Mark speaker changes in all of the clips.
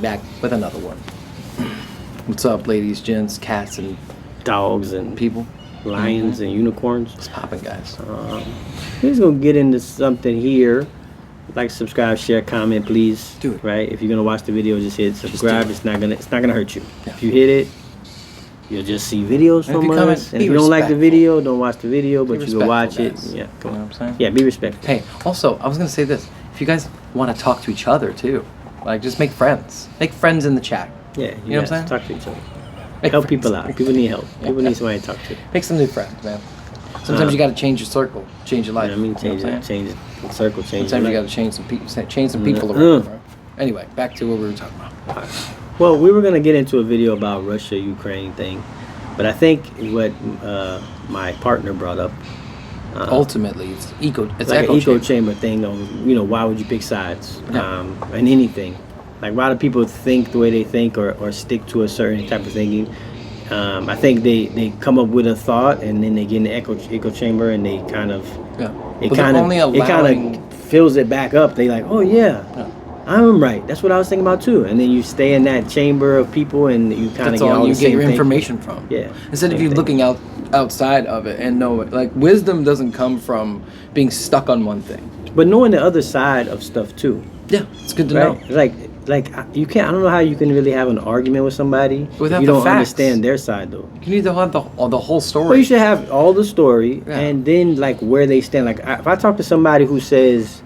Speaker 1: back with another one. What's up, ladies, gents, cats, and
Speaker 2: dogs and
Speaker 1: people?
Speaker 2: lions and unicorns.
Speaker 1: What's poppin', guys?
Speaker 2: We're just gonna get into something here. Like, subscribe, share, comment, please.
Speaker 1: Do it.
Speaker 2: Right? If you're gonna watch the video, just hit subscribe.
Speaker 1: Just
Speaker 2: It's not gonna hurt you.
Speaker 1: Yeah.
Speaker 2: If you hit it, you'll just see videos
Speaker 1: And if
Speaker 2: from
Speaker 1: you
Speaker 2: us.
Speaker 1: comment,
Speaker 2: And
Speaker 1: be
Speaker 2: if you don't like the
Speaker 1: respectful.
Speaker 2: video, don't watch the video, but
Speaker 1: Be
Speaker 2: you go watch it.
Speaker 1: respectful,
Speaker 2: Yeah,
Speaker 1: guys.
Speaker 2: come
Speaker 1: You know
Speaker 2: on.
Speaker 1: what I'm saying?
Speaker 2: Yeah, be respectful.
Speaker 1: Hey, also, I was gonna say this. If you guys want to talk to each other too, like, just make friends. Make friends in the chat.
Speaker 2: Yeah,
Speaker 1: You know what I'm saying?
Speaker 2: Talk to each other.
Speaker 1: Make
Speaker 2: Help
Speaker 1: friends.
Speaker 2: people out. People need help. People need somebody to talk to.
Speaker 1: Make some new friends, man. Sometimes you got to change your circle, change your life.
Speaker 2: You know what I mean?
Speaker 1: You know what I'm saying?
Speaker 2: Change the circle, change
Speaker 1: Sometimes you
Speaker 2: your
Speaker 1: got
Speaker 2: life.
Speaker 1: to change some people around. Bro. Anyway, back to what we were talking about.
Speaker 2: Well, we were gonna get into a video about Russia-Ukraine thing, but I think what my partner brought up,
Speaker 1: Ultimately, it's
Speaker 2: like
Speaker 1: echo
Speaker 2: an echo
Speaker 1: chamber.
Speaker 2: chamber thing. On, why would you pick sides
Speaker 1: Yeah.
Speaker 2: in anything? Like, why do people think the way they think or stick to a certain type of thinking? I think they come up with a thought and then they get in the echo chamber and they kind of
Speaker 1: Yeah.
Speaker 2: it
Speaker 1: But they're
Speaker 2: kind
Speaker 1: only
Speaker 2: of
Speaker 1: allowing-
Speaker 2: fills it back up. They like, oh yeah.
Speaker 1: Yeah.
Speaker 2: I'm right. That's what I was thinking about too. And then you stay in that chamber of people, and you kind of
Speaker 1: That's
Speaker 2: get all
Speaker 1: all you
Speaker 2: the
Speaker 1: get
Speaker 2: same
Speaker 1: your
Speaker 2: thing.
Speaker 1: information from.
Speaker 2: Yeah.
Speaker 1: Instead of
Speaker 2: Same
Speaker 1: you
Speaker 2: thing.
Speaker 1: looking outside of it and know it. Like, wisdom doesn't come from being stuck on one thing.
Speaker 2: But knowing the other side of stuff too,
Speaker 1: Yeah, it's good to
Speaker 2: right?
Speaker 1: know.
Speaker 2: Like you can't. I don't know how you can really have an argument with somebody
Speaker 1: Without
Speaker 2: if you
Speaker 1: the
Speaker 2: don't
Speaker 1: facts.
Speaker 2: understand their side though.
Speaker 1: You need to have the whole story.
Speaker 2: Well, you should have all the story
Speaker 1: Yeah.
Speaker 2: and then like where they stand. Like if I talk to somebody who says,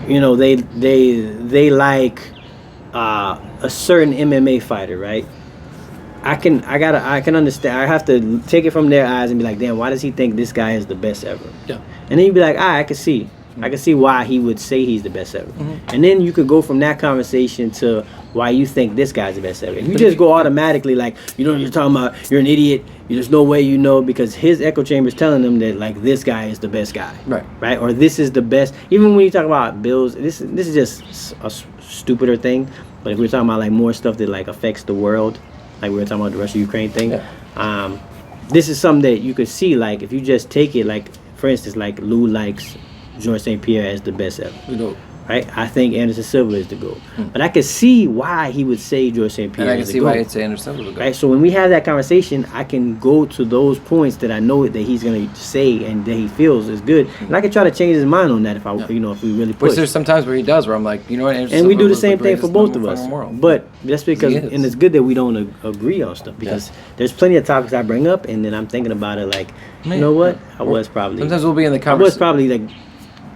Speaker 2: they like a certain MMA fighter, right? I can understand. I have to take it from their eyes and be like, damn, why does he think this guy is the best ever?
Speaker 1: Yeah.
Speaker 2: And then you'd be like, I can see. I can see why he would say he's the best ever. And then you could go from that conversation to why you think this guy's the best ever. If you just go automatically like, you're talking about, you're an idiot, there's no way you know, because his echo chamber is telling them that like this guy is the best guy. Right? Or this is the best. Even when you talk about bills, this is just a stupider thing. But if we're talking about like more stuff that like affects the world, like we were talking about the Russia-Ukraine thing, this is something that you could see, like if you just take it, like for instance, like Lou likes George St. Pierre as the best ever. Right? I think Anderson Silva is the GOAT. But I could see why he would say George St. Pierre
Speaker 1: And I can
Speaker 2: is the
Speaker 1: see
Speaker 2: GOAT.
Speaker 1: why it's Anderson Silva.
Speaker 2: Right? So when we have that conversation, I can go to those points that I know that he's going to say and that he feels is good. And I can try to change his mind on that if if we really push.
Speaker 1: Which there's sometimes where he does, where I'm like, you know what, Anderson
Speaker 2: And we
Speaker 1: Silva
Speaker 2: do the
Speaker 1: was
Speaker 2: same thing for
Speaker 1: greatest
Speaker 2: both of
Speaker 1: number
Speaker 2: us.
Speaker 1: five in the world.
Speaker 2: But that's because,
Speaker 1: He is.
Speaker 2: and it's good that we don't agree on stuff, because there's plenty of topics I bring up and then I'm thinking about it like, you know what? I was probably
Speaker 1: Sometimes we'll be in the
Speaker 2: I was
Speaker 1: conversation.
Speaker 2: probably like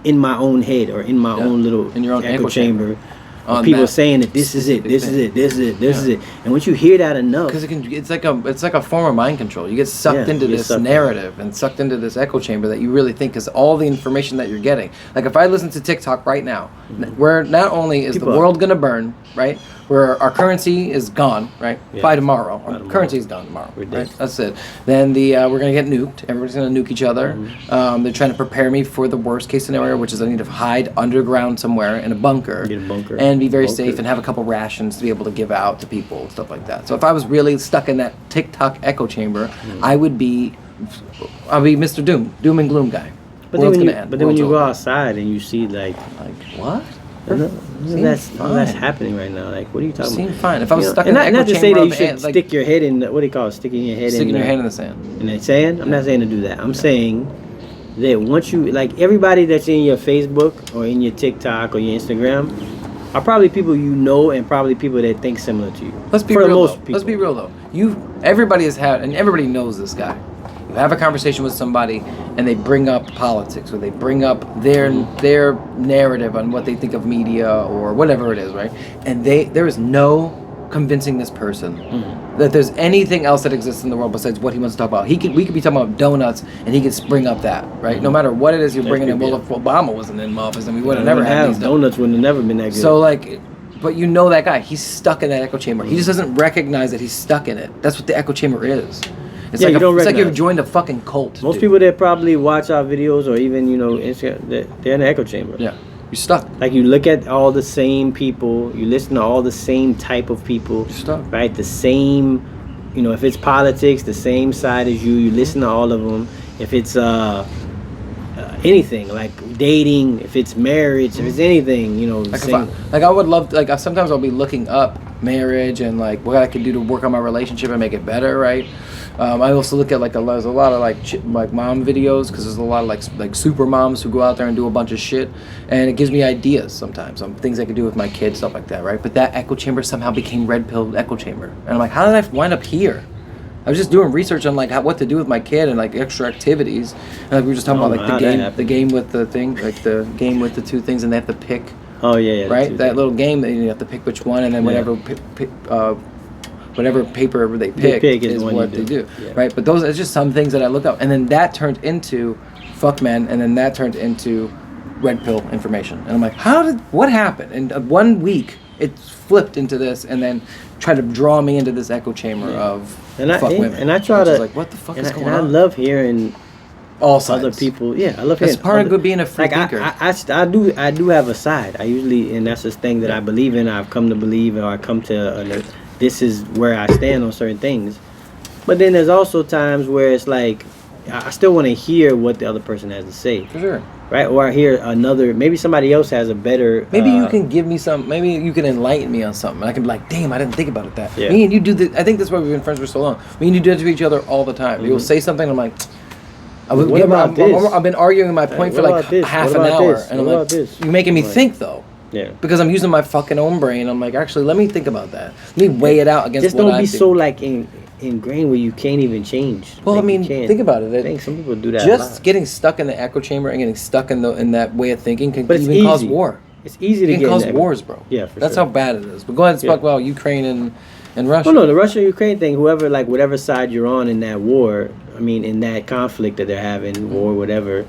Speaker 2: in my own head or in my own little
Speaker 1: In your own
Speaker 2: echo
Speaker 1: echo chamber.
Speaker 2: chamber.
Speaker 1: On
Speaker 2: People
Speaker 1: that
Speaker 2: saying that this is it, this is
Speaker 1: specific
Speaker 2: it, this is it, this is it. And once you hear that enough,
Speaker 1: Because it's like a form of mind control. You get sucked
Speaker 2: Yeah,
Speaker 1: into
Speaker 2: you get
Speaker 1: this
Speaker 2: sucked in.
Speaker 1: narrative and sucked into this echo chamber that you really think is all the information that you're getting. Like if I listen to TikTok right now, where not only is
Speaker 2: People
Speaker 1: the
Speaker 2: are-
Speaker 1: world gonna burn, right? Where our currency is gone, right?
Speaker 2: Yeah.
Speaker 1: By tomorrow,
Speaker 2: By
Speaker 1: our
Speaker 2: tomorrow.
Speaker 1: currency is gone tomorrow.
Speaker 2: We're
Speaker 1: Right?
Speaker 2: dead.
Speaker 1: That's it. Then we're gonna get nuked. Everybody's gonna nuke each other. They're trying to prepare me for the worst case scenario, which is I need to hide underground somewhere in a bunker,
Speaker 2: Get a bunker.
Speaker 1: and be very
Speaker 2: Bunker.
Speaker 1: safe and have a couple rations to be able to give out to people and stuff like that. So if I was really stuck in that TikTok echo chamber, I'd be Mr. Doom and gloom guy.
Speaker 2: but
Speaker 1: World's
Speaker 2: then
Speaker 1: gonna end.
Speaker 2: when you
Speaker 1: World's
Speaker 2: go
Speaker 1: over.
Speaker 2: outside and you see like
Speaker 1: what?
Speaker 2: that's
Speaker 1: fine.
Speaker 2: happening right now. Like, what are you talking
Speaker 1: Seem
Speaker 2: about?
Speaker 1: fine. If I was
Speaker 2: You know,
Speaker 1: stuck
Speaker 2: and
Speaker 1: in the
Speaker 2: not
Speaker 1: echo
Speaker 2: to say
Speaker 1: chamber
Speaker 2: that you
Speaker 1: of
Speaker 2: should
Speaker 1: ant, like
Speaker 2: stick your head in what do you call it? Sticking your head
Speaker 1: sticking
Speaker 2: in
Speaker 1: your
Speaker 2: the,
Speaker 1: hand in the sand.
Speaker 2: in the sand. I'm not saying to do that. I'm saying that once you like everybody that's in your Facebook or in your TikTok or your Instagram are probably people you know and probably people that think similar to you.
Speaker 1: Let's be
Speaker 2: For
Speaker 1: real.
Speaker 2: most
Speaker 1: Though.
Speaker 2: people.
Speaker 1: Let's be real though. Everybody has had, and everybody knows this guy. You have a conversation with somebody, and they bring up politics, or they bring up their narrative on what they think of media or whatever it is, right? And there is no convincing this person that there's anything else that exists in the world besides what he wants to talk about. We could be talking about donuts, and he could bring up that, right? No matter what it is you're bringing in. Well, if Obama wasn't in office, then we would have never had these
Speaker 2: donuts. Would have never been that good.
Speaker 1: So like, but you know that guy. He's stuck in that echo chamber. He just doesn't recognize that he's stuck in it. That's what the echo chamber is. It's
Speaker 2: Yeah,
Speaker 1: like
Speaker 2: you don't
Speaker 1: it's like you've
Speaker 2: recognize.
Speaker 1: joined a fucking cult.
Speaker 2: most
Speaker 1: dude.
Speaker 2: people that probably watch our videos or even Instagram, they're in the echo chamber.
Speaker 1: Yeah, you're stuck.
Speaker 2: Like you look at all the same people, you listen to all the same type of people,
Speaker 1: You're stuck.
Speaker 2: right? The same, if it's politics, the same side as you. You listen to all of them. If it's anything, like dating, if it's marriage, if it's anything, you know.
Speaker 1: I would love like sometimes I'll be looking up marriage and like what I could do to work on my relationship and make it better, right? I also look at like there's a lot of like mom videos because there's a lot of like super moms who go out there and do a bunch of shit, and it gives me ideas sometimes on things I could do with my kids, stuff like that, right? But that echo chamber somehow became red pill echo chamber, and I'm like, how did I wind up here? I was just doing research on like what to do with my kid and like extra activities, and like we were just talking about like the game with the thing, like the game with the two things, and they have to pick.
Speaker 2: Oh yeah.
Speaker 1: Right, that little game that you have to pick which one, and then whatever paper they pick is what they do. Yeah. Right, but those it's just some things that I look up, and then that turned into fuck men, and then that turned into red pill information, and I'm like, what happened? In 1 week, it flipped into this, and then tried to draw me into this echo chamber of fuck women.
Speaker 2: And I try to
Speaker 1: like, what the fuck is going on?
Speaker 2: And I love hearing
Speaker 1: all sides.
Speaker 2: Other people. Yeah, I love hearing.
Speaker 1: That's part of being a free thinker.
Speaker 2: I do have a side. I usually, and that's this thing that I believe in. I've come to believe, or I come to. This is where I stand on certain things. But then there's also times where it's like I still want to hear what the other person has to say.
Speaker 1: For sure.
Speaker 2: Right, or I hear another. Maybe somebody else has a better.
Speaker 1: Maybe you can give me some. Maybe you can enlighten me on something. And I can be like, damn, I didn't think about it that.
Speaker 2: Yeah.
Speaker 1: Me and you do this. I think that's why we've been friends for so long. Me and you do it to each other all the time.
Speaker 2: Mm-hmm.
Speaker 1: You'll say something, and I'm like, I've been arguing my point for like half an hour, and I'm like, you're making me think though.
Speaker 2: Yeah.
Speaker 1: Because I'm using my fucking own brain. I'm like, actually, let me think about that. Let me weigh it out against.
Speaker 2: Just don't be so like ingrained where you can't even change.
Speaker 1: Well, I mean, think about it.
Speaker 2: I think some people do that.
Speaker 1: Just getting stuck in the echo chamber and getting stuck in that way of thinking can even cause war.
Speaker 2: It's easy to
Speaker 1: get. It can cause wars, bro.
Speaker 2: Yeah, for
Speaker 1: That's
Speaker 2: sure.
Speaker 1: how bad it is. But go ahead and talk about Ukraine and Russia.
Speaker 2: Well, no, the Russia-Ukraine thing. Whatever side you're on in that war. I mean, in that conflict that they're having, war, whatever.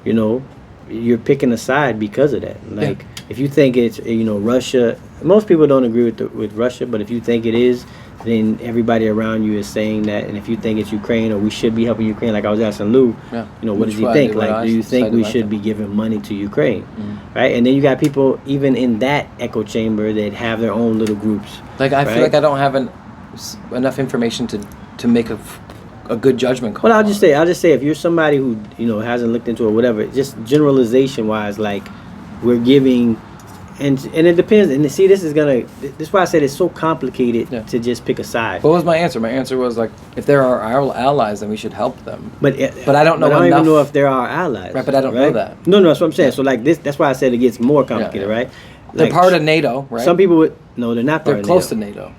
Speaker 2: You know, you're picking a side because of that. Like, if you think it's Russia, most people don't agree with Russia, but if you think it is, then everybody around you is saying that. And if you think it's Ukraine or we should be helping Ukraine, like I was asking Lou, what does he think? Like, do you think we should be giving money to Ukraine, right? And then you got people even in that echo chamber that have their own little groups.
Speaker 1: Like I feel like I don't have enough information to make a good judgment call.
Speaker 2: Well, I'll just say if you're somebody who hasn't looked into it, whatever, just generalization wise, like we're giving. And it depends. And see, this is why I said it's so complicated to just pick a side.
Speaker 1: What was my answer? My answer was like, if there are our allies, then we should help them. But I don't know.
Speaker 2: But I don't even know if there are allies.
Speaker 1: Right, but I don't know that.
Speaker 2: No, that's what I'm saying. So like this, that's why I said it gets more complicated, right?
Speaker 1: They're part of NATO, right?
Speaker 2: Some people would they're not part of NATO.
Speaker 1: They're close to NATO.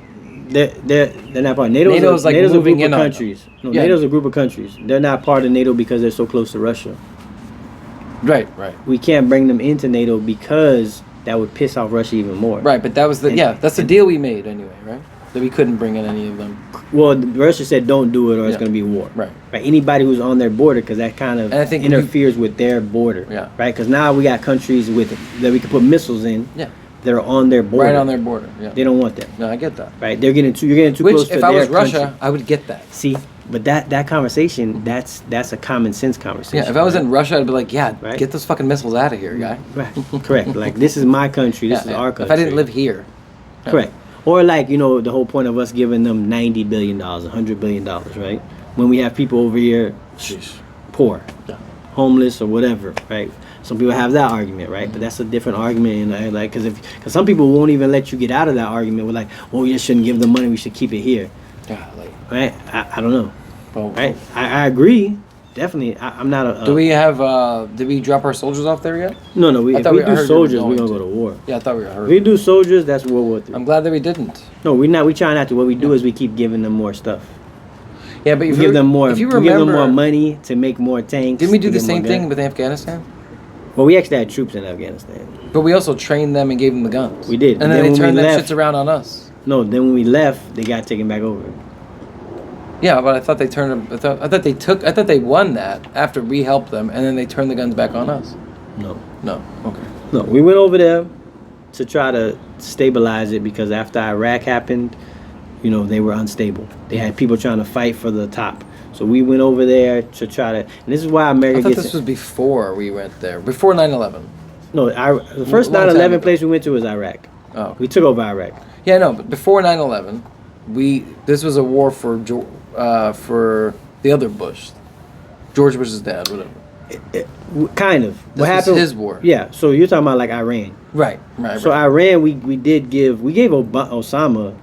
Speaker 2: They're not part of NATO. NATO's like NATO's a group of countries. No, NATO's a group of countries. They're not part of NATO because they're so close to Russia.
Speaker 1: Right.
Speaker 2: We can't bring them into NATO because that would piss off Russia even more.
Speaker 1: Right, but that was that's the deal we made anyway, right? That we couldn't bring in any of them.
Speaker 2: Well, Russia said don't do it or it's going to be war.
Speaker 1: Right.
Speaker 2: Anybody who's on their border, because that kind of interferes with their border.
Speaker 1: Yeah.
Speaker 2: Right, because now we got countries that we can put missiles in.
Speaker 1: Yeah.
Speaker 2: That are on their border.
Speaker 1: Right on their border. Yeah.
Speaker 2: They don't want that.
Speaker 1: No, I get that.
Speaker 2: Right, you're getting too close to their
Speaker 1: if I was
Speaker 2: country.
Speaker 1: Russia, I would get that.
Speaker 2: See, but that conversation, that's a common sense conversation.
Speaker 1: Yeah, if I was in Russia, I'd be like, get those fucking missiles out of here, guy.
Speaker 2: Right, correct. Like, this is my country, this is our country.
Speaker 1: If I didn't live here.
Speaker 2: Correct. Or like, the whole point of us giving them $90 billion, $100 billion, right? When we have people over here poor, homeless or whatever, right? Some people have that argument, right? But that's a different argument, and like, because some people won't even let you get out of that argument with like, well, we just shouldn't give them money, we should keep it here.
Speaker 1: Yeah,
Speaker 2: right? I don't know. Right? I agree. Definitely. I'm not a.
Speaker 1: Do we have? Did we drop our soldiers off there yet?
Speaker 2: No. If we do soldiers, we're gonna go to war.
Speaker 1: Yeah, I thought we heard.
Speaker 2: If we do soldiers, that's World War III.
Speaker 1: I'm glad that we didn't.
Speaker 2: No, we're not. We try not to. What we do is we keep giving them more stuff.
Speaker 1: Yeah, but
Speaker 2: we give them more. If you remember, we give them more money to make more tanks.
Speaker 1: Didn't we do the same thing with Afghanistan?
Speaker 2: Well, we actually had troops in Afghanistan.
Speaker 1: But we also trained them and gave them the guns.
Speaker 2: We did.
Speaker 1: And then they turned them shits around on us.
Speaker 2: No, then when we left, they got taken back over.
Speaker 1: Yeah, but I thought they turned. I thought they won that after we helped them, and then they turned the guns back on us.
Speaker 2: No.
Speaker 1: Okay.
Speaker 2: No, we went over there to try to stabilize it because after Iraq happened, they were unstable. They had people trying to fight for the top. So we went over there to try to, and this is why America
Speaker 1: I thought this was before we went there, before 9/11.
Speaker 2: No, the first 9/11 place we went to was Iraq.
Speaker 1: Oh. Okay.
Speaker 2: We took over Iraq.
Speaker 1: Yeah, no, but before 9/11, this was a war for the other Bush, George Bush's dad, whatever.
Speaker 2: Kind of.
Speaker 1: This was his war.
Speaker 2: Yeah. So you're talking about like Iran.
Speaker 1: Right.
Speaker 2: So Iran, we gave Osama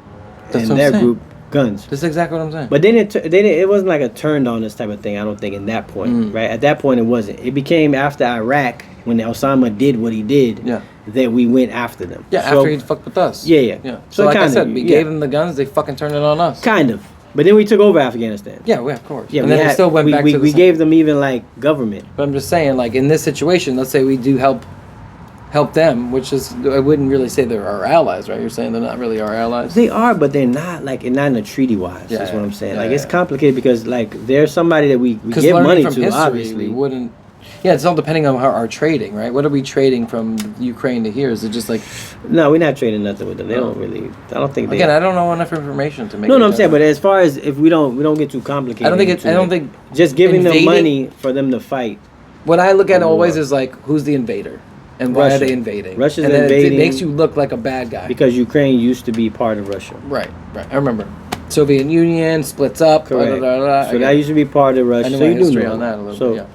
Speaker 1: That's
Speaker 2: and
Speaker 1: what I'm
Speaker 2: their
Speaker 1: saying.
Speaker 2: group guns.
Speaker 1: That's exactly what I'm saying.
Speaker 2: But they didn't. It wasn't like a turned on us type of thing. I don't think in that point, right? At that point, it wasn't. It became after Iraq when Osama did what he did.
Speaker 1: Yeah.
Speaker 2: That we went after them.
Speaker 1: Yeah,
Speaker 2: So-
Speaker 1: after he fucked with us.
Speaker 2: Yeah.
Speaker 1: So like I
Speaker 2: kinda,
Speaker 1: said, we gave them the guns. They fucking turned it on us.
Speaker 2: kind of. But then we took over Afghanistan.
Speaker 1: Yeah, of course.
Speaker 2: Yeah,
Speaker 1: and
Speaker 2: we
Speaker 1: then
Speaker 2: had,
Speaker 1: they still went
Speaker 2: we,
Speaker 1: back
Speaker 2: we,
Speaker 1: to the
Speaker 2: we
Speaker 1: same-
Speaker 2: gave them even like government.
Speaker 1: But I'm just saying, like in this situation, let's say we do help them, which is I wouldn't really say they're our allies, right? You're saying they're not really our allies.
Speaker 2: They are, but they're not like not in a treaty wise.
Speaker 1: Yeah,
Speaker 2: That's what I'm saying.
Speaker 1: yeah,
Speaker 2: Like it's
Speaker 1: yeah.
Speaker 2: complicated because like there's somebody that we
Speaker 1: Because
Speaker 2: give
Speaker 1: learning
Speaker 2: money
Speaker 1: from
Speaker 2: to,
Speaker 1: history,
Speaker 2: obviously.
Speaker 1: we wouldn't. Yeah, it's all depending on our trading, right? What are we trading from Ukraine to here? Is it just like
Speaker 2: No, we're not trading nothing with them. They
Speaker 1: No.
Speaker 2: don't really. I don't think they.
Speaker 1: again? I don't know enough information to make.
Speaker 2: no,
Speaker 1: a
Speaker 2: I'm saying, but
Speaker 1: judgment.
Speaker 2: as far as if we don't get too complicated.
Speaker 1: I don't think
Speaker 2: into
Speaker 1: I don't
Speaker 2: it,
Speaker 1: think
Speaker 2: just giving them
Speaker 1: invading-
Speaker 2: money for them to fight.
Speaker 1: what I look at always
Speaker 2: war.
Speaker 1: is like who's the invader and why
Speaker 2: Russia.
Speaker 1: are they invading?
Speaker 2: Russia's
Speaker 1: and then
Speaker 2: invading
Speaker 1: It makes you look like a bad guy.
Speaker 2: Because Ukraine used to be part of Russia.
Speaker 1: Right. I remember. Soviet Union splits up.
Speaker 2: Correct.
Speaker 1: I
Speaker 2: So
Speaker 1: get
Speaker 2: that
Speaker 1: it.
Speaker 2: used to be part of Russia.
Speaker 1: I know
Speaker 2: so
Speaker 1: my
Speaker 2: you do
Speaker 1: history
Speaker 2: know.
Speaker 1: on that a little
Speaker 2: So
Speaker 1: bit. Yeah.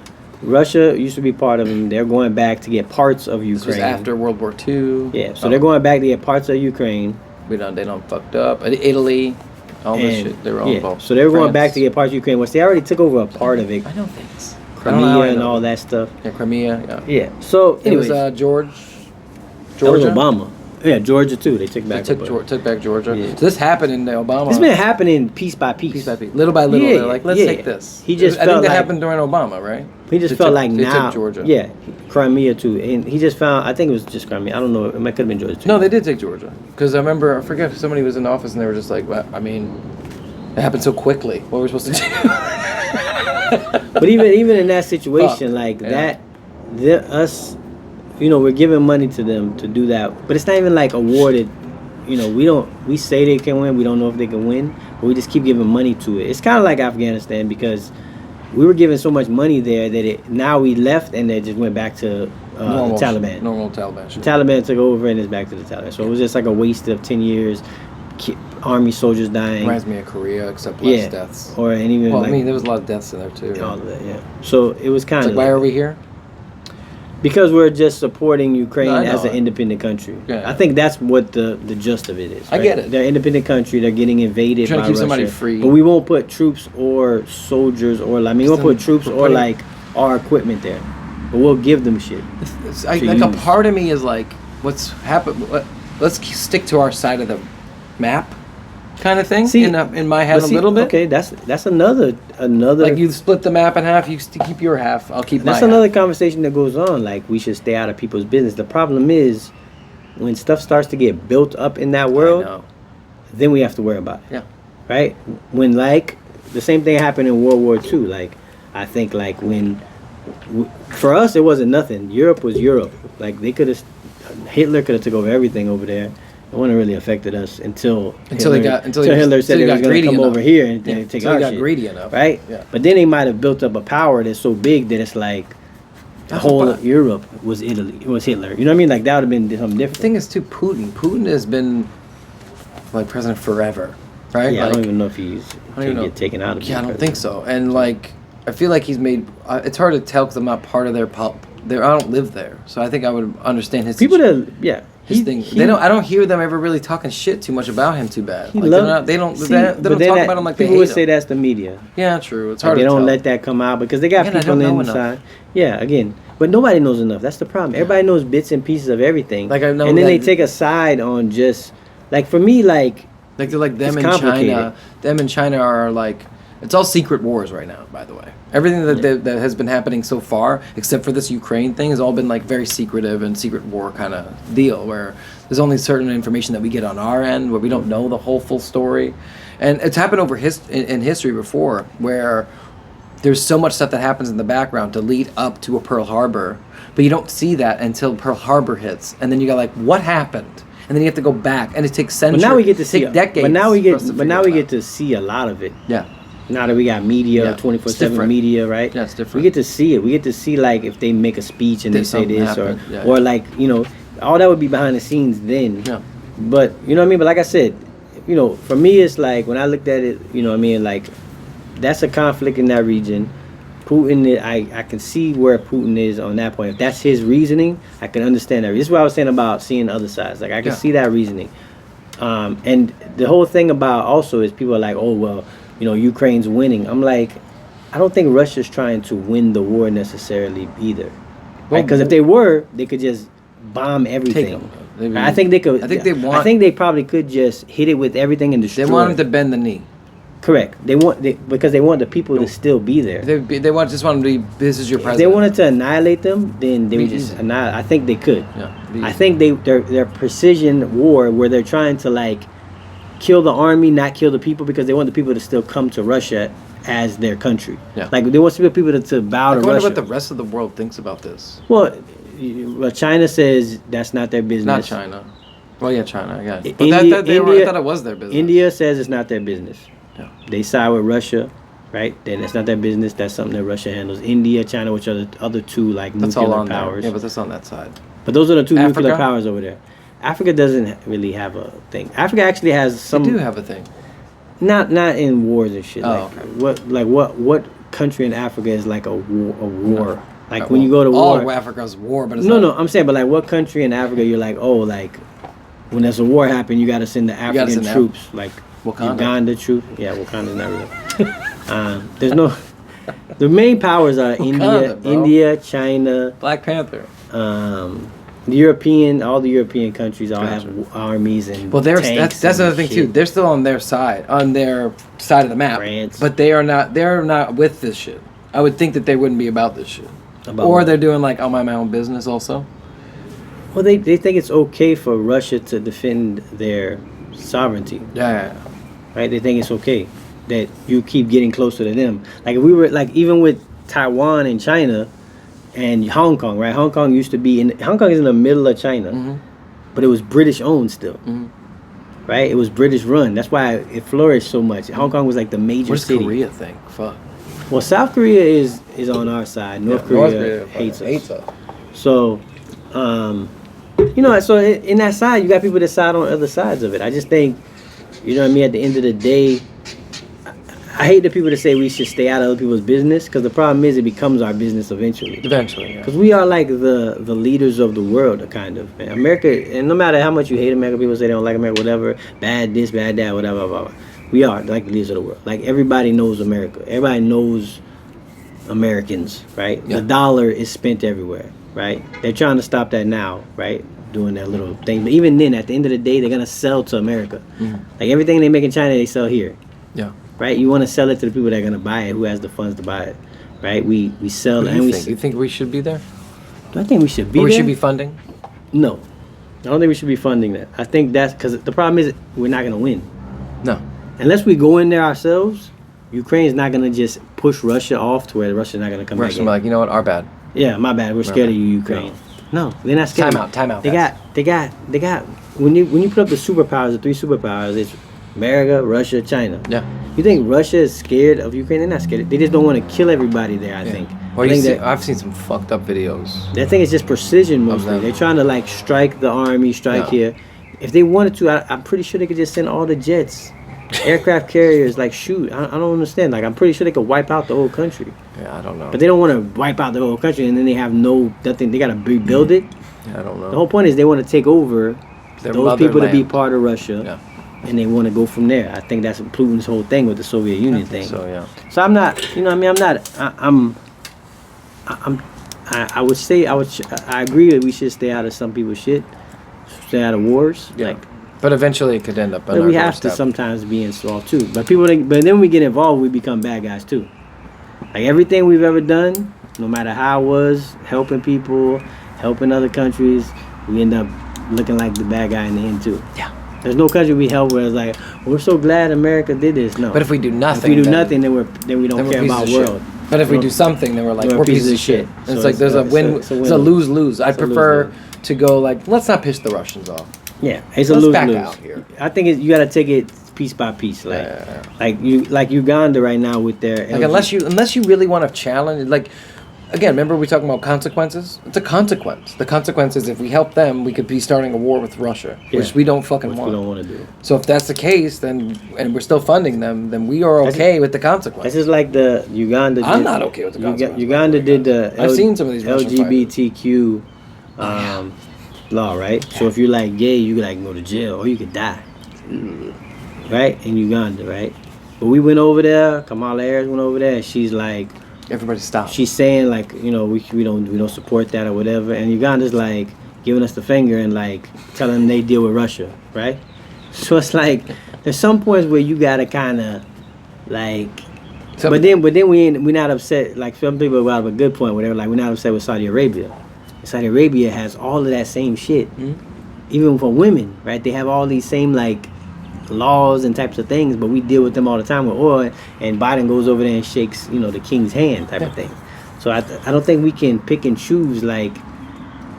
Speaker 2: Russia used to be part of them. They're going back to get parts of
Speaker 1: This was
Speaker 2: Ukraine.
Speaker 1: after World War II.
Speaker 2: Yeah, so they're going back to get parts of Ukraine.
Speaker 1: They done fucked up. Italy, all this
Speaker 2: And,
Speaker 1: shit. They were all
Speaker 2: yeah,
Speaker 1: involved.
Speaker 2: so they were going back
Speaker 1: France.
Speaker 2: to get parts of Ukraine, which they already took over a part of it.
Speaker 1: I know things. I don't know how I
Speaker 2: Crimea and
Speaker 1: know.
Speaker 2: all that stuff.
Speaker 1: Yeah, Crimea. Yeah.
Speaker 2: Yeah. So
Speaker 1: It was
Speaker 2: anyways,
Speaker 1: George.
Speaker 2: that was
Speaker 1: Georgia.
Speaker 2: Obama. Yeah, Georgia too. They took
Speaker 1: They
Speaker 2: back.
Speaker 1: took back Georgia.
Speaker 2: Yeah.
Speaker 1: So this happened in the Obama.
Speaker 2: It's been happening piece by piece.
Speaker 1: piece by piece, little by little.
Speaker 2: Yeah,
Speaker 1: They're like, let's
Speaker 2: yeah.
Speaker 1: take this.
Speaker 2: He just
Speaker 1: I think
Speaker 2: felt
Speaker 1: that
Speaker 2: like-
Speaker 1: happened during Obama, right?
Speaker 2: He just
Speaker 1: They
Speaker 2: felt
Speaker 1: took-
Speaker 2: like
Speaker 1: they
Speaker 2: now.
Speaker 1: took Georgia.
Speaker 2: Yeah, Crimea too, and he just found. I think it was just Crimea. I don't know. It might could have been Georgia too.
Speaker 1: No, they did take Georgia because I remember. I forget if somebody was in office and they were just like, well, I mean, it happened so quickly. What were we supposed to do?
Speaker 2: But even in that situation,
Speaker 1: Fuck,
Speaker 2: like
Speaker 1: yeah.
Speaker 2: us, we're giving money to them to do that, but it's not even like awarded. We say they can win. We don't know if they can win, but we just keep giving money to it. It's kind of like Afghanistan because we were giving so much money there that now we left and they just went back to the Taliban.
Speaker 1: Normal Taliban. Shit.
Speaker 2: The Taliban took over and it's back to the Taliban. So it was just like a waste of 10 years, army soldiers dying.
Speaker 1: Reminds me of Korea, except less
Speaker 2: Yeah,
Speaker 1: deaths.
Speaker 2: or and even
Speaker 1: Well,
Speaker 2: like
Speaker 1: I mean, there was a lot of deaths in there too.
Speaker 2: all of that. Yeah. So it was kind
Speaker 1: It's
Speaker 2: of
Speaker 1: like, why are we here?
Speaker 2: because we're just supporting Ukraine
Speaker 1: No, I
Speaker 2: as
Speaker 1: know.
Speaker 2: an independent country.
Speaker 1: Yeah.
Speaker 2: I think that's what the gist of it is.
Speaker 1: I
Speaker 2: right?
Speaker 1: get it.
Speaker 2: They're an independent country. They're getting invaded
Speaker 1: Trying to
Speaker 2: by
Speaker 1: keep
Speaker 2: Russia.
Speaker 1: somebody free.
Speaker 2: But we won't put troops or soldiers or we won't put troops or
Speaker 1: putting-
Speaker 2: like our equipment there. But we'll give them shit. to
Speaker 1: Like a
Speaker 2: use.
Speaker 1: part of me is like, what's happened? Let's stick to our side of the map, kind of thing.
Speaker 2: See,
Speaker 1: in my head
Speaker 2: But
Speaker 1: a
Speaker 2: see,
Speaker 1: little bit.
Speaker 2: Okay, that's another.
Speaker 1: Like you split the map in half. You keep your half. I'll keep
Speaker 2: That's
Speaker 1: my
Speaker 2: another
Speaker 1: half.
Speaker 2: conversation that goes on. Like we should stay out of people's business. The problem is when stuff starts to get built up in that
Speaker 1: I
Speaker 2: world,
Speaker 1: know.
Speaker 2: then we have to worry about it.
Speaker 1: Yeah.
Speaker 2: Right? When like the same thing happened in World War II. Like I think like when for us it wasn't nothing. Europe was Europe. Like they could have Hitler could have took over everything over there. It wouldn't really affected us until Hitler
Speaker 1: Until
Speaker 2: said
Speaker 1: he
Speaker 2: he
Speaker 1: got
Speaker 2: was going to
Speaker 1: greedy
Speaker 2: come
Speaker 1: enough.
Speaker 2: over here and
Speaker 1: Yeah,
Speaker 2: take
Speaker 1: until
Speaker 2: our
Speaker 1: he got
Speaker 2: shit.
Speaker 1: greedy enough.
Speaker 2: Right?
Speaker 1: Yeah.
Speaker 2: But then they might have built up a power that's so big that it's like the
Speaker 1: That's
Speaker 2: whole
Speaker 1: what-
Speaker 2: of Europe was Italy. It was Hitler. You know what I mean? Like that would have been something
Speaker 1: The
Speaker 2: different.
Speaker 1: thing is, too, Putin. Putin has been like president forever, right?
Speaker 2: Yeah, I
Speaker 1: Like,
Speaker 2: don't even know if he's
Speaker 1: I don't even know.
Speaker 2: get taken out of.
Speaker 1: Yeah, I
Speaker 2: being
Speaker 1: don't think
Speaker 2: president.
Speaker 1: so. And like, I feel like he's made. It's hard to tell because I'm not part of their pop. I don't live there, so I think I would understand his
Speaker 2: People that
Speaker 1: his thing. They don't. I don't hear them ever really talking shit too much about him too bad.
Speaker 2: He
Speaker 1: Like,
Speaker 2: loved-
Speaker 1: they don't.
Speaker 2: See,
Speaker 1: They
Speaker 2: but
Speaker 1: don't
Speaker 2: then
Speaker 1: talk
Speaker 2: that-
Speaker 1: about him like they
Speaker 2: people
Speaker 1: hate
Speaker 2: would
Speaker 1: him.
Speaker 2: say that's the media.
Speaker 1: Yeah, true. It's
Speaker 2: Like,
Speaker 1: hard
Speaker 2: they
Speaker 1: to
Speaker 2: don't
Speaker 1: tell.
Speaker 2: let that come out because they got
Speaker 1: Again, I
Speaker 2: people
Speaker 1: don't know
Speaker 2: inside. Yeah, again, but nobody knows enough. That's the problem. Everybody knows bits and pieces of everything.
Speaker 1: Like, I know
Speaker 2: and then they
Speaker 1: that-
Speaker 2: take a side on just like for me, like
Speaker 1: Like they're like them
Speaker 2: It's
Speaker 1: in China.
Speaker 2: complicated.
Speaker 1: Them in China are like. It's all secret wars right now, by the way. Everything that has been happening so far, except for this Ukraine thing, has all been like very secretive and secret war kind of deal, where there's only certain information that we get on our end, where we don't know the whole full story, and it's happened over in history before, where there's so much stuff that happens in the background to lead up to a Pearl Harbor, but you don't see that until Pearl Harbor hits, and then you got like, what happened? And then you have to go back, and it takes
Speaker 2: but
Speaker 1: centuries.
Speaker 2: now we get to see
Speaker 1: take decades.
Speaker 2: But now we
Speaker 1: for us to
Speaker 2: get
Speaker 1: figure it out.
Speaker 2: to see a lot of it.
Speaker 1: Yeah.
Speaker 2: Now that we got media,
Speaker 1: Yeah,
Speaker 2: 24/7
Speaker 1: it's different.
Speaker 2: media, right?
Speaker 1: Yeah, it's different.
Speaker 2: We get to see it. We get to see like if they make a speech and
Speaker 1: Did
Speaker 2: they say
Speaker 1: something
Speaker 2: this
Speaker 1: happen, yeah.
Speaker 2: or like all that would be behind the scenes then.
Speaker 1: Yeah.
Speaker 2: But you know what I mean. But like I said, for me it's like when I looked at it, you know what I mean. Like that's a conflict in that region. Putin, I can see where Putin is on that point. If that's his reasoning, I can understand that. This is what I was saying about seeing other sides. Like I can see that reasoning. And the whole thing about also is people are like, oh well, you know, Ukraine's winning. I'm like, I don't think Russia's trying to win the war necessarily either. Because if they were, they could just bomb everything. I think they could. I think they probably could just hit it with everything and destroy.
Speaker 1: They want them to bend the knee.
Speaker 2: Correct. Because they want the people to still be there.
Speaker 1: They just want them to be. This is your president.
Speaker 2: If they wanted to annihilate them, then they would just annihilate. I think they could.
Speaker 1: Yeah.
Speaker 2: I think their precision war where they're trying to like kill the army, not kill the people, because they want the people to still come to Russia as their country.
Speaker 1: Yeah.
Speaker 2: Like they want people to bow to Russia.
Speaker 1: I wonder what the rest of the world thinks about this.
Speaker 2: Well, China says that's not their business.
Speaker 1: Not China. Well, yeah, China. Yeah. But
Speaker 2: India,
Speaker 1: I thought it was their business.
Speaker 2: India says it's not their business.
Speaker 1: Yeah.
Speaker 2: They side with Russia, right? Then it's not their business. That's something that Russia handles. India, China, which are the other two like
Speaker 1: that's
Speaker 2: nuclear
Speaker 1: all on
Speaker 2: powers.
Speaker 1: There. Yeah, but that's on that side.
Speaker 2: But those are the two
Speaker 1: Africa?
Speaker 2: nuclear powers over there. Africa doesn't really have a thing. Africa actually has some.
Speaker 1: They do have a thing.
Speaker 2: Not in wars and shit.
Speaker 1: Oh,
Speaker 2: like
Speaker 1: okay.
Speaker 2: What country in Africa is like a war? Like
Speaker 1: Right,
Speaker 2: when you go to war.
Speaker 1: All of Africa's war, but it's
Speaker 2: No,
Speaker 1: not.
Speaker 2: I'm saying, but like what country in Africa you're like, oh, like when there's a war happen, you got to send the African troops, like
Speaker 1: Wakanda.
Speaker 2: Uganda troops. Yeah, Wakanda's not real. There's no. The main powers are
Speaker 1: Wakanda, bro.
Speaker 2: India, China,
Speaker 1: Black Panther.
Speaker 2: all the European countries all
Speaker 1: Gotcha.
Speaker 2: have armies and
Speaker 1: Well,
Speaker 2: tanks
Speaker 1: that's
Speaker 2: and
Speaker 1: another thing
Speaker 2: shit.
Speaker 1: too. They're still on their side of the map.
Speaker 2: France.
Speaker 1: But they're not with this shit. I would think that they wouldn't be about this shit.
Speaker 2: About
Speaker 1: Or
Speaker 2: what?
Speaker 1: they're doing like my own business also.
Speaker 2: Well, they think it's okay for Russia to defend their sovereignty,
Speaker 1: Yeah.
Speaker 2: right? They think it's okay that you keep getting closer to them. Like if we were like even with Taiwan and China and Hong Kong, right? Hong Kong is in the middle of China,
Speaker 1: Mm-hmm.
Speaker 2: but it was British owned still, right? It was British run. That's why it flourished so much. Hong Kong was like the major
Speaker 1: What does
Speaker 2: city.
Speaker 1: Korea think? Fuck.
Speaker 2: Well, South Korea is on our side. North Korea hates us. So, you know, so in that side, you got people that side on other sides of it. I just think, you know what I mean, at the end of the day, I hate the people that say we should stay out of other people's business, because the problem is it becomes our business eventually.
Speaker 1: Eventually, yeah.
Speaker 2: Because we are like the leaders of the world, kind of. Man. America, and no matter how much you hate America, people say they don't like America, whatever, bad this, bad that, whatever, blah, blah, blah. We are like the leaders of the world. Like everybody knows America. Everybody knows Americans, right?
Speaker 1: Yeah.
Speaker 2: The dollar is spent everywhere, right? They're trying to stop that now, right? Doing that little thing. But even then, at the end of the day, they're gonna sell to America. Like everything they make in China, they sell here.
Speaker 1: Yeah.
Speaker 2: Right? You want to sell it to the people that are gonna buy it, who has the funds to buy it, right? We sell
Speaker 1: What do
Speaker 2: and
Speaker 1: you
Speaker 2: we.
Speaker 1: think? You think we should be there?
Speaker 2: Do I think we should be
Speaker 1: Or we
Speaker 2: there?
Speaker 1: should be funding?
Speaker 2: No, I don't think we should be funding that. I think that's because the problem is we're not gonna win
Speaker 1: No.
Speaker 2: unless we go in there ourselves. Ukraine's not gonna just push Russia off to where Russia's not gonna come
Speaker 1: We're
Speaker 2: back
Speaker 1: actually
Speaker 2: in.
Speaker 1: like, you know what? Our bad.
Speaker 2: Yeah, my bad. We're scared of you, Ukraine. No, they're not scared.
Speaker 1: Time out,
Speaker 2: They
Speaker 1: guys.
Speaker 2: got. When you put up the superpowers, the three superpowers, it's America, Russia, China.
Speaker 1: Yeah.
Speaker 2: You think Russia is scared of Ukraine? They're not scared. They just don't want to kill everybody there. I think.
Speaker 1: Well,
Speaker 2: I think that
Speaker 1: I've seen some fucked up videos.
Speaker 2: I think it's just precision mostly.
Speaker 1: them.
Speaker 2: They're trying to like strike the army, strike
Speaker 1: Yeah.
Speaker 2: here. If they wanted to, I'm pretty sure they could just send all the jets, aircraft carriers. Like shoot, I don't understand. Like I'm pretty sure they could wipe out the whole country.
Speaker 1: Yeah, I don't know.
Speaker 2: But they don't want to wipe out the whole country, and then they have nothing. They got to rebuild it.
Speaker 1: Yeah, I don't know.
Speaker 2: The whole point is they want to take over
Speaker 1: Their
Speaker 2: those people to be
Speaker 1: motherland.
Speaker 2: part of Russia,
Speaker 1: Yeah.
Speaker 2: and they want to go from there. I think that's Putin's whole thing with the Soviet Union thing.
Speaker 1: So yeah.
Speaker 2: So I'm not, you know, what I mean, I'm not. I would say I agree that we should stay out of some people's shit, stay out of wars.
Speaker 1: Yeah.
Speaker 2: Like,
Speaker 1: But eventually it could end up on
Speaker 2: but
Speaker 1: our
Speaker 2: we have to
Speaker 1: doorstep.
Speaker 2: sometimes be involved too. But but then when we get involved, we become bad guys too. Like everything we've ever done, no matter how it was, helping people, helping other countries, we end up looking like the bad guy in the end too.
Speaker 1: Yeah.
Speaker 2: There's no country we help where it's like, we're so glad America did this. No.
Speaker 1: But if we do nothing,
Speaker 2: If we do
Speaker 1: then-
Speaker 2: nothing, then we don't
Speaker 1: then we're
Speaker 2: care
Speaker 1: pieces
Speaker 2: about
Speaker 1: of
Speaker 2: world.
Speaker 1: shit. But if we do something, then we're like, we're pieces of shit.
Speaker 2: So
Speaker 1: It's like there's a win. It's a
Speaker 2: win-win.
Speaker 1: lose-lose. I'd
Speaker 2: It's a
Speaker 1: prefer
Speaker 2: lose-lose.
Speaker 1: to go like, let's not piss the Russians off.
Speaker 2: Yeah, it's a
Speaker 1: Let's
Speaker 2: lose
Speaker 1: back
Speaker 2: lose.
Speaker 1: out here.
Speaker 2: I think you got to take it piece by piece, like Uganda right now with their
Speaker 1: Like unless you really want to challenge, like again, remember we talking about consequences? It's a consequence. The consequence is if we help them, we could be starting a war with Russia, which we don't fucking
Speaker 2: Which
Speaker 1: want.
Speaker 2: we don't want to do.
Speaker 1: So if that's the case, then and we're still funding them, then we are okay with the consequence.
Speaker 2: That's just like the Uganda.
Speaker 1: I'm not okay with the consequence.
Speaker 2: Uganda did the
Speaker 1: I've seen some of these Russian
Speaker 2: LGBTQ law, right? So if you're like gay, you can go to jail or you could die, right? In Uganda, right? But we went over there. Kamala Harris went over there, and she's like,
Speaker 1: Everybody stop.
Speaker 2: she's saying like, we don't support that or whatever, and Uganda's like giving us the finger and like telling them they deal with Russia, right? So it's like there's some points where you gotta kind of like, but then we're not upset. Like some people have a good point, whatever. Like we're not upset with Saudi Arabia. Saudi Arabia has all of that same shit, even for women, right? They have all these same like laws and types of things, but we deal with them all the time with oil, and Biden goes over there and shakes, the king's hand type of thing. So I don't think we can pick and choose like,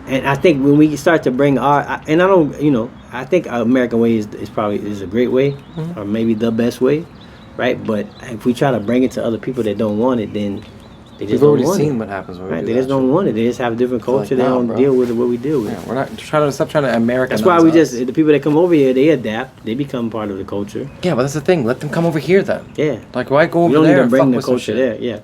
Speaker 2: and I think when we start to bring I think our American way is a great way, or maybe the best way, right? But if we try to bring it to other people that don't want it, then they just
Speaker 1: We've
Speaker 2: don't
Speaker 1: already
Speaker 2: want
Speaker 1: seen
Speaker 2: it.
Speaker 1: what happens when
Speaker 2: Right?
Speaker 1: we do
Speaker 2: They
Speaker 1: that
Speaker 2: just don't want it. They just have a different culture.
Speaker 1: like,
Speaker 2: they
Speaker 1: nah,
Speaker 2: don't
Speaker 1: bro.
Speaker 2: deal with what we deal with.
Speaker 1: Yeah, we're not stop trying to Americanize.
Speaker 2: That's why we
Speaker 1: us.
Speaker 2: the people that come over here, they adapt. They become part of the culture.
Speaker 1: Yeah, but that's the thing. Let them come over here then.
Speaker 2: Yeah.
Speaker 1: Like, why go over
Speaker 2: We don't
Speaker 1: there
Speaker 2: even
Speaker 1: and
Speaker 2: bring
Speaker 1: fuck
Speaker 2: the
Speaker 1: with some
Speaker 2: culture
Speaker 1: shit?
Speaker 2: there. Yeah.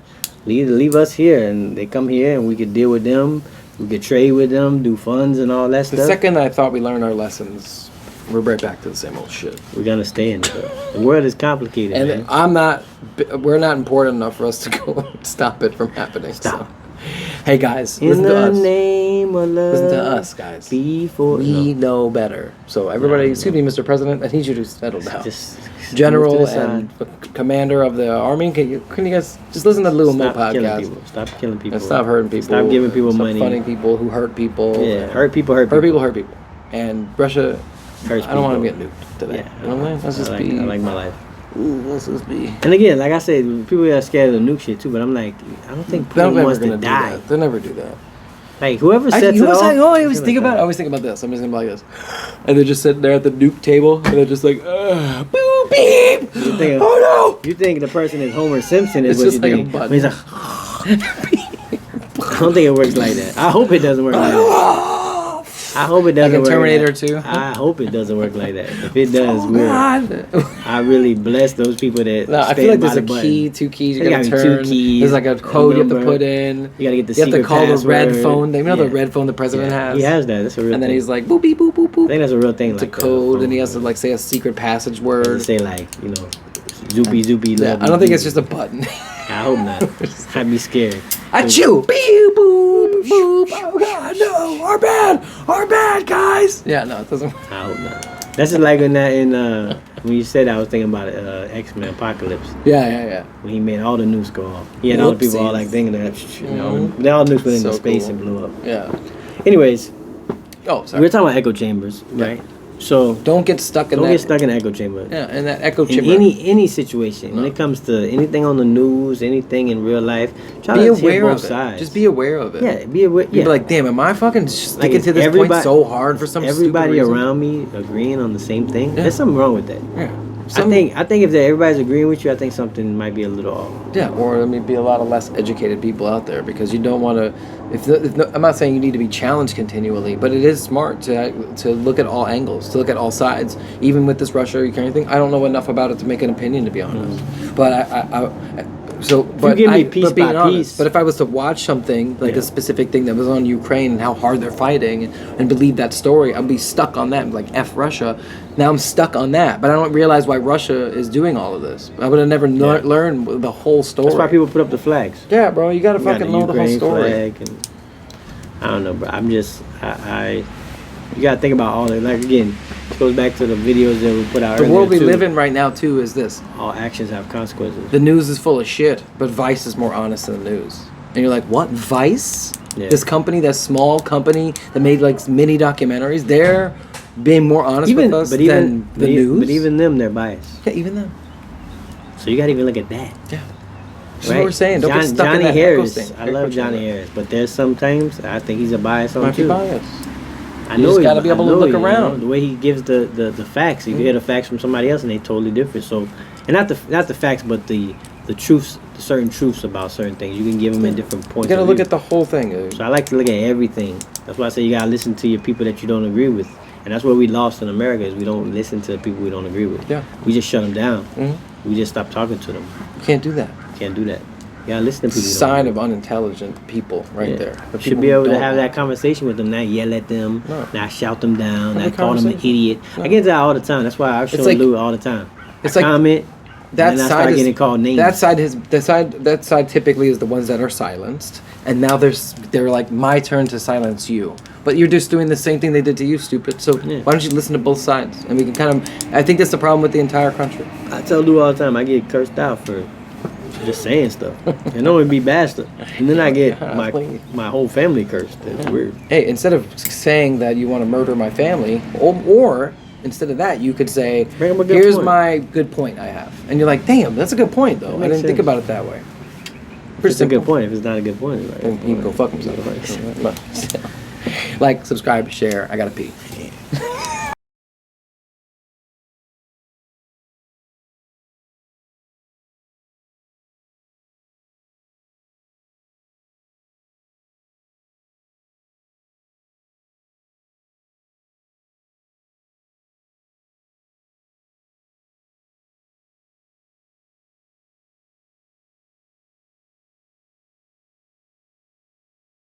Speaker 2: Leave us here, and they come here, and we could deal with them. We could trade with them, do funds and all that
Speaker 1: The
Speaker 2: stuff.
Speaker 1: second I thought we learned our lessons, we're right back to the same old shit.
Speaker 2: We're gonna stay in it. The world is complicated,
Speaker 1: And
Speaker 2: man.
Speaker 1: we're not important enough for us to go stop it from happening.
Speaker 2: Stop.
Speaker 1: So. Hey guys,
Speaker 2: In
Speaker 1: listen to
Speaker 2: the
Speaker 1: us.
Speaker 2: name of love.
Speaker 1: Listen to us, guys.
Speaker 2: Before
Speaker 1: We know better. So everybody, excuse me, Mr. President, I need you to settle down.
Speaker 2: just
Speaker 1: General
Speaker 2: move to the
Speaker 1: and commander of the army, can you guys just listen to the Little Mo
Speaker 2: Stop killing
Speaker 1: podcast
Speaker 2: people. Stop killing people.
Speaker 1: and stop hurting people.
Speaker 2: Stop giving people
Speaker 1: stop
Speaker 2: money.
Speaker 1: funding people who hurt people.
Speaker 2: Yeah,
Speaker 1: and
Speaker 2: hurt people.
Speaker 1: hurt people. And Russia,
Speaker 2: Hurts
Speaker 1: I don't want to
Speaker 2: people.
Speaker 1: get nuked today.
Speaker 2: Yeah,
Speaker 1: You know what I mean? Let's just
Speaker 2: I
Speaker 1: be.
Speaker 2: like my life.
Speaker 1: Ooh, let's just be.
Speaker 2: And again, like I said, people are scared of the nuke shit too. But I'm like, I don't think
Speaker 1: They're
Speaker 2: Putin
Speaker 1: never
Speaker 2: wants
Speaker 1: gonna
Speaker 2: to
Speaker 1: do
Speaker 2: die.
Speaker 1: that. They'll never do that.
Speaker 2: Like whoever sets
Speaker 1: You
Speaker 2: it
Speaker 1: know
Speaker 2: off.
Speaker 1: what I always think about? I always think about this. I'm just gonna be like this, and they're just sitting there at the nuke table, and they're just like, boop beep. Oh no!
Speaker 2: You think the person is Homer Simpson is
Speaker 1: It's
Speaker 2: what
Speaker 1: just
Speaker 2: you
Speaker 1: like a
Speaker 2: think?
Speaker 1: button.
Speaker 2: But he's like, I don't think it works like that. I hope it doesn't work like that. I hope it doesn't
Speaker 1: Like in
Speaker 2: work
Speaker 1: Terminator
Speaker 2: like that.
Speaker 1: 2?
Speaker 2: I hope it doesn't work like that. If it does,
Speaker 1: Oh,
Speaker 2: we're.
Speaker 1: God.
Speaker 2: I really bless those people that.
Speaker 1: No, I
Speaker 2: stand
Speaker 1: feel like
Speaker 2: by
Speaker 1: there's a
Speaker 2: the
Speaker 1: key,
Speaker 2: button.
Speaker 1: 2 keys you
Speaker 2: There
Speaker 1: gotta
Speaker 2: gotta be 2
Speaker 1: turn.
Speaker 2: keys,
Speaker 1: There's like a code you have to
Speaker 2: number.
Speaker 1: put in.
Speaker 2: You gotta get the
Speaker 1: You have to
Speaker 2: secret
Speaker 1: call the red
Speaker 2: password.
Speaker 1: phone. You know the
Speaker 2: Yeah.
Speaker 1: red phone the president has?
Speaker 2: He has that. That's a real
Speaker 1: And then
Speaker 2: thing.
Speaker 1: he's like, boop beep boop boop boop.
Speaker 2: I think that's a real thing.
Speaker 1: It's
Speaker 2: like
Speaker 1: a code,
Speaker 2: that.
Speaker 1: and he has to like say a secret passage
Speaker 2: They
Speaker 1: word.
Speaker 2: say like, zoopy zoopy.
Speaker 1: Yeah,
Speaker 2: love
Speaker 1: I don't
Speaker 2: you,
Speaker 1: think it's
Speaker 2: zoopy.
Speaker 1: just a button.
Speaker 2: I hope not. I'd be scared.
Speaker 1: Achoo! Beep boop boop. Oh god, no! Our bad, guys. Yeah, no, it doesn't.
Speaker 2: I hope not. That's just like when when you said that, I was thinking about X-Men Apocalypse.
Speaker 1: Yeah.
Speaker 2: When he made all the nukes go off. He had all the people all like thinking that, they all nukes went into
Speaker 1: So
Speaker 2: space
Speaker 1: cool.
Speaker 2: and blew up.
Speaker 1: Yeah.
Speaker 2: Anyways,
Speaker 1: Oh,
Speaker 2: we
Speaker 1: sorry.
Speaker 2: were talking about echo chambers, right? So
Speaker 1: Don't get stuck in
Speaker 2: don't
Speaker 1: that.
Speaker 2: get stuck in an echo chamber.
Speaker 1: Yeah, in that echo
Speaker 2: In
Speaker 1: chamber.
Speaker 2: any situation, when it comes to anything on the news, anything in real life, try
Speaker 1: Be
Speaker 2: to hear
Speaker 1: aware
Speaker 2: both
Speaker 1: of it.
Speaker 2: sides.
Speaker 1: Just be aware of it.
Speaker 2: Yeah, be aware.
Speaker 1: You'd
Speaker 2: Yeah.
Speaker 1: be like, damn, am I fucking sticking
Speaker 2: Like,
Speaker 1: to this point
Speaker 2: everybody-
Speaker 1: so hard for some
Speaker 2: everybody
Speaker 1: stupid reason?
Speaker 2: around me agreeing on the same thing.
Speaker 1: Yeah.
Speaker 2: There's something wrong with that.
Speaker 1: Yeah.
Speaker 2: I think if everybody's agreeing with you, I think something might be a little off.
Speaker 1: Yeah, or there may be a lot of less educated people out there because you don't want to. I'm not saying you need to be challenged continually, but it is smart to look at all angles, to look at all sides. Even with this Russia-Ukraine thing, I don't know enough about it to make an opinion, to be honest. But but
Speaker 2: give me piece
Speaker 1: being
Speaker 2: by
Speaker 1: honest,
Speaker 2: piece.
Speaker 1: But if I was to watch something like a specific thing that was on Ukraine and how hard they're fighting and believe that story, I'd be stuck on that. Like F Russia. Now I'm stuck on that, but I don't realize why Russia is doing all of this. I would have never learned the whole story.
Speaker 2: That's why people put up the flags.
Speaker 1: Yeah, bro, you gotta
Speaker 2: You got
Speaker 1: fucking
Speaker 2: the
Speaker 1: know the whole
Speaker 2: Ukraine
Speaker 1: story.
Speaker 2: flag and I don't know, bro. I'm just you gotta think about all that. Like again, it goes back to the videos that we put out.
Speaker 1: The world we
Speaker 2: earlier, too.
Speaker 1: live in right now too is this.
Speaker 2: All actions have consequences.
Speaker 1: The news is full of shit, but Vice is more honest than the news. And you're like, what? Vice?
Speaker 2: Yeah.
Speaker 1: This company, that small company that made like mini documentaries, they're being more honest with us than the news.
Speaker 2: But even them, they're biased.
Speaker 1: Yeah, even them.
Speaker 2: So you gotta even look at that.
Speaker 1: Yeah. That's what we're saying. Don't get stuck
Speaker 2: Johnny
Speaker 1: in that
Speaker 2: Harris.
Speaker 1: echo thing.
Speaker 2: I love Johnny Harris, but there's sometimes I think he's a bias on
Speaker 1: Might be
Speaker 2: too.
Speaker 1: biased.
Speaker 2: I
Speaker 1: You
Speaker 2: know
Speaker 1: just
Speaker 2: he-
Speaker 1: gotta be
Speaker 2: I
Speaker 1: able to
Speaker 2: know
Speaker 1: look
Speaker 2: he,
Speaker 1: around.
Speaker 2: the way he gives the facts, you can hear the facts from somebody else and they totally different. So, and not the facts, but the the truths, certain truths about certain things. You can give them in different points.
Speaker 1: You gotta
Speaker 2: of
Speaker 1: look
Speaker 2: view.
Speaker 1: at the whole thing, dude.
Speaker 2: So I like to look at everything. That's why I say you gotta listen to your people that you don't agree with, and that's what we lost in America is we don't listen to people we don't agree with.
Speaker 1: Yeah.
Speaker 2: We just shut them down.
Speaker 1: Mm-hmm.
Speaker 2: We just stop talking to them.
Speaker 1: You can't do that.
Speaker 2: Can't do that. You gotta listen to people. you don't
Speaker 1: Sign
Speaker 2: agree
Speaker 1: of unintelligent people, right
Speaker 2: Yeah.
Speaker 1: there. The
Speaker 2: Should
Speaker 1: people
Speaker 2: be
Speaker 1: who
Speaker 2: able to
Speaker 1: don't
Speaker 2: have
Speaker 1: know.
Speaker 2: that conversation with them, not yell at them,
Speaker 1: No.
Speaker 2: not shout them down,
Speaker 1: Have a
Speaker 2: not call them an
Speaker 1: conversation.
Speaker 2: idiot.
Speaker 1: No.
Speaker 2: I get that all the time. That's why I show
Speaker 1: like-
Speaker 2: Lou all the time.
Speaker 1: it's
Speaker 2: I
Speaker 1: like
Speaker 2: comment,
Speaker 1: That
Speaker 2: and then I
Speaker 1: side
Speaker 2: start
Speaker 1: is
Speaker 2: getting called names.
Speaker 1: that side typically is the ones that are silenced, and now they're like my turn to silence you. But you're just doing the same thing they did to you, stupid. So
Speaker 2: Yeah.
Speaker 1: why don't you listen to both sides? And we can kind of. I think that's the problem with the entire country.
Speaker 2: I tell Lou all the time, I get cursed out for just saying stuff. And it would be bad stuff. And then I get my whole family cursed. It's weird.
Speaker 1: Hey, instead of saying that you want to murder my family, or instead of that, you could say,
Speaker 2: Bring up a good
Speaker 1: "Here's
Speaker 2: point."
Speaker 1: my good point I have," and you're like, "Damn, that's a good point, though. I
Speaker 2: makes
Speaker 1: didn't think
Speaker 2: sense.
Speaker 1: about it that way."
Speaker 2: It's a good point. If it's not a good point, it's
Speaker 1: He can go fuck himself. Like, subscribe, share. I gotta pee.